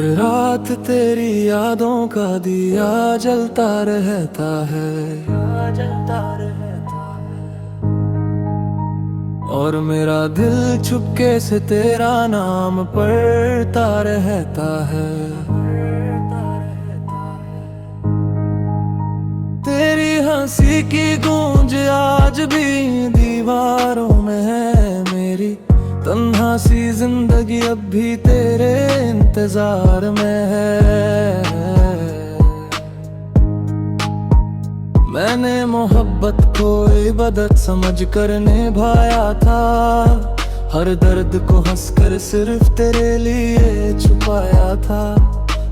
हर रात तेरी यादों का दिया जलता रहता है, और मेरा दिल चुपके से तेरा नाम पढ़ता रहता है। तेरी हंसी की गूंज आज भी दीवारों में है, मेरी तन्हा सी जिंदगी अब भी तेरे इंतजार में है। मैंने मोहब्बत को इबादत समझ कर निभाया था, हर दर्द को हंसकर सिर्फ तेरे लिए छुपाया था।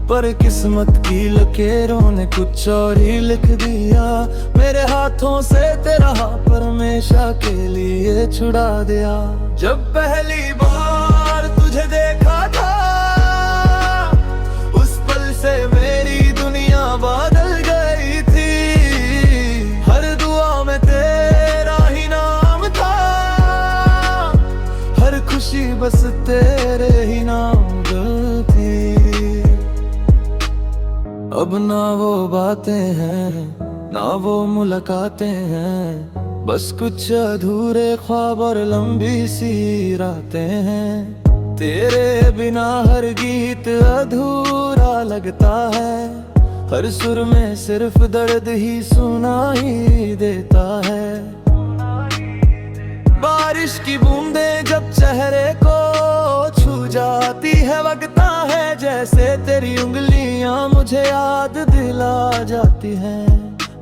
पर किस्मत की लकीरों ने कुछ और ही लिख दिया, मेरे हाथों से तेरा पर हमेशा के लिए छुड़ा दिया। जब पहली बार तुझे देखा था, उस पल से मेरी दुनिया बदल गई थी। हर दुआ में तेरा ही नाम था, हर खुशी बस तेरे ही नाम थी। अब ना वो बातें हैं ना वो मुलाकातें हैं, बस कुछ अधूरे ख्वाब और लंबी सी रातें हैं। तेरे बिना हर गीत अधूरा लगता है, हर सुर में सिर्फ दर्द ही सुनाई देता है। बारिश की बूंदें जब चेहरे को छू जाती है, लगता है जैसे तेरी उंगलियां मुझे याद दिला जाती हैं।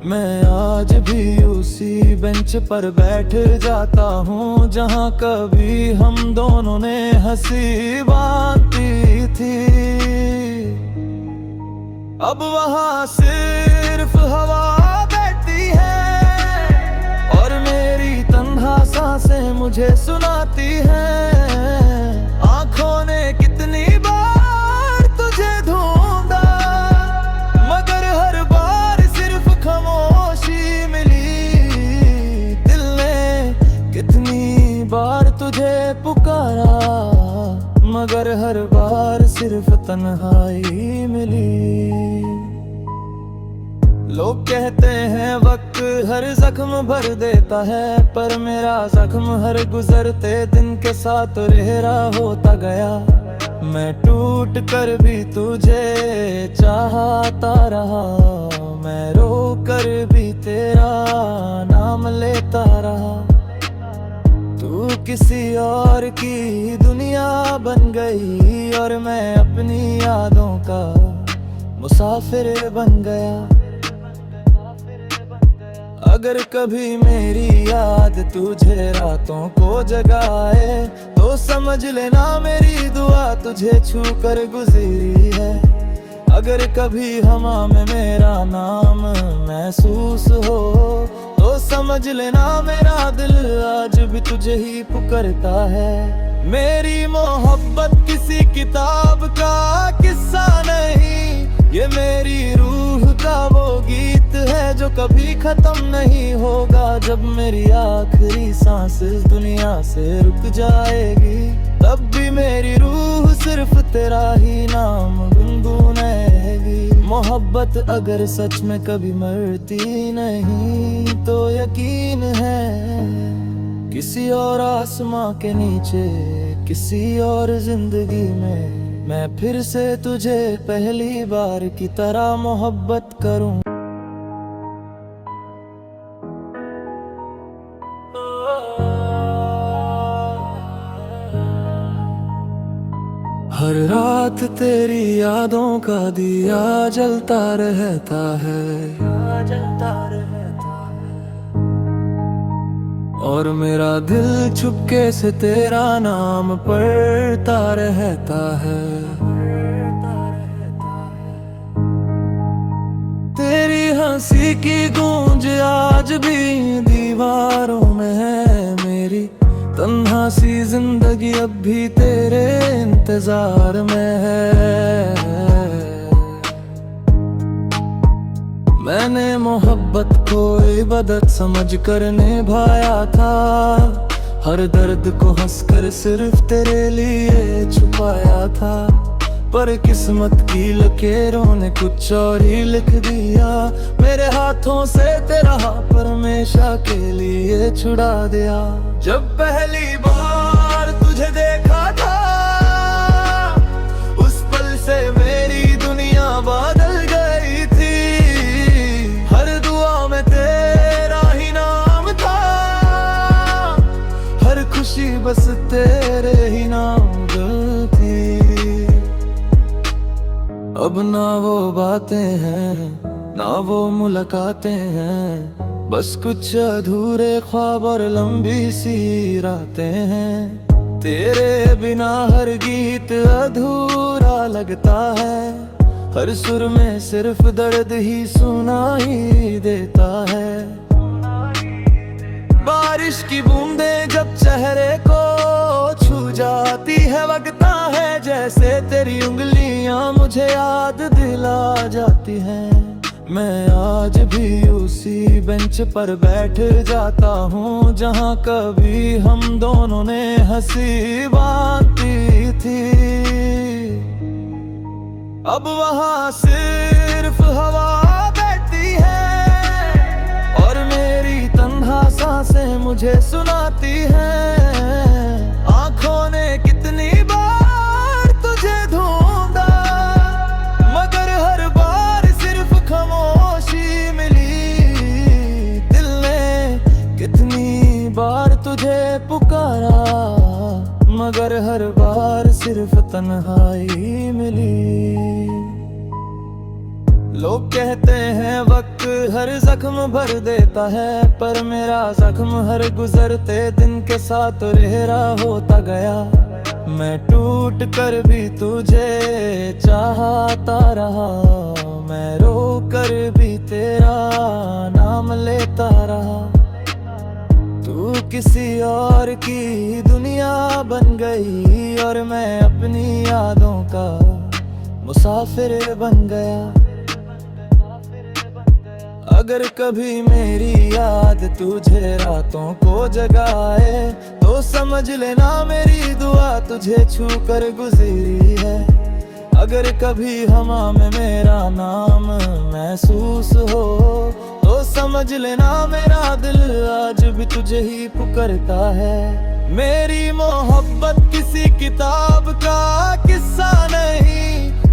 मैं आज भी उसी बेंच पर बैठ जाता हूँ, जहाँ कभी हम दोनों ने हंसी बांधी थी। अब वहाँ सिर्फ हवा बैठती है, और मेरी तन्हा सांसें मुझे सुनाती हैं। आँखों ने कितनी बार तुझे ढूंढा, मगर हर बार सिर्फ खामोशी मिली। दिल ने कितनी बार तुझे पुकारा, मगर हर बार सिर्फ तन्हाई मिली। लोग कहते हैं वक्त हर जख्म भर देता है, पर मेरा जख्म हर गुजरते दिन के साथ रेहरा होता गया। मैं टूट कर भी तुझे चाहता रहा, मैं रो कर भी तेरा नाम लेता रहा। तू किसी और की दुनिया बन गई, और मैं अपनी यादों का मुसाफिर बन गया। अगर कभी मेरी याद तुझे रातों को जगाए, तो समझ लेना मेरी दुआ तुझे छू कर गुजरी है। अगर कभी हवा में मेरा नाम महसूस हो, तो समझ लेना मेरा दिल आज भी तुझे ही पुकारता है। मेरी मोहब्बत किसी किताब का किस्सा नहीं, ये मेरी रूह का वो गीत है जो कभी खत्म नहीं होगा। जब मेरी आखिरी सांस इस दुनिया से रुक जाएगी, तब भी मेरी रूह सिर्फ तेरा ही नाम गुनगुनाएगी। मोहब्बत अगर सच में कभी मरती नहीं, तो यकीन है किसी और आसमां के नीचे, किसी और जिंदगी में मैं फिर से तुझे पहली बार की तरह मोहब्बत करूं। हर रात तेरी यादों का दिया जलता रहता है, और मेरा दिल चुपके से तेरा नाम पढ़ता रहता है। तेरी हंसी की गूंज आज भी दीवारों में है, मेरी तन्हा सी जिंदगी अब भी तेरे इंतजार में है। मैंने मोहब्बत को इबादत समझ कर निभाया था, हर दर्द को हंसकर सिर्फ तेरे लिए छुपाया था। पर किस्मत की लकीरों ने कुछ और ही लिख दिया। मेरे हाथों से तेरा पर हमेशा के लिए छुड़ा दिया। जब पहली बार तुझे देखा था, उस पल से मेरी दुनिया बदल गई थी। हर दुआ में तेरा ही नाम था, हर खुशी बस तेरे ही नाम थी। अब ना वो बातें हैं, ना वो मुलाकातें हैं, बस कुछ अधूरे ख्वाब और लंबी सी रातें हैं। तेरे बिना हर गीत अधूरा लगता है, हर सुर में सिर्फ दर्द ही सुनाई देता है। बारिश की बूंदें जब चेहरे को छू जाती है, लगता है जैसे तेरी उंगलियां मुझे याद दिला जाती हैं। मैं आज भी उसी बेंच पर बैठ जाता हूँ, जहाँ कभी हम दोनों ने हंसी बांधी थी। अब वहाँ सिर्फ हवा बहती है, और मेरी तन्हा सांसें मुझे सुनाती हैं। आँखों ने कितनी बार तुझे ढूंढा, मगर हर बार सिर्फ खामोशी मिली। दिल ने कितनी बार तुझे पुकारा, मगर हर बार सिर्फ तन्हाई मिली। लोग कहते हैं वक्त हर जख्म भर देता है, पर मेरा जख्म हर गुजरते दिन के साथ रेहरा होता गया। मैं टूट कर भी तुझे चाहता रहा, मैं रो कर भी तेरा नाम लेता रहा। तू किसी और की दुनिया बन गई, और मैं अपनी यादों का मुसाफिर बन गया। अगर कभी मेरी याद तुझे रातों को जगाए, तो समझ लेना मेरी दुआ तुझे छू कर गुजरी है। अगर कभी हवा में मेरा नाम महसूस हो, तो समझ लेना मेरा दिल आज भी तुझे ही पुकारता है। मेरी मोहब्बत किसी किताब का किस्सा नहीं,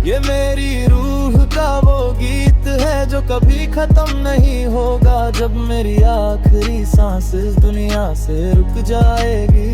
ये मेरी रूह का वो गीत है जो कभी खत्म नहीं होगा। जब मेरी आखिरी सांस इस दुनिया से रुक जाएगी,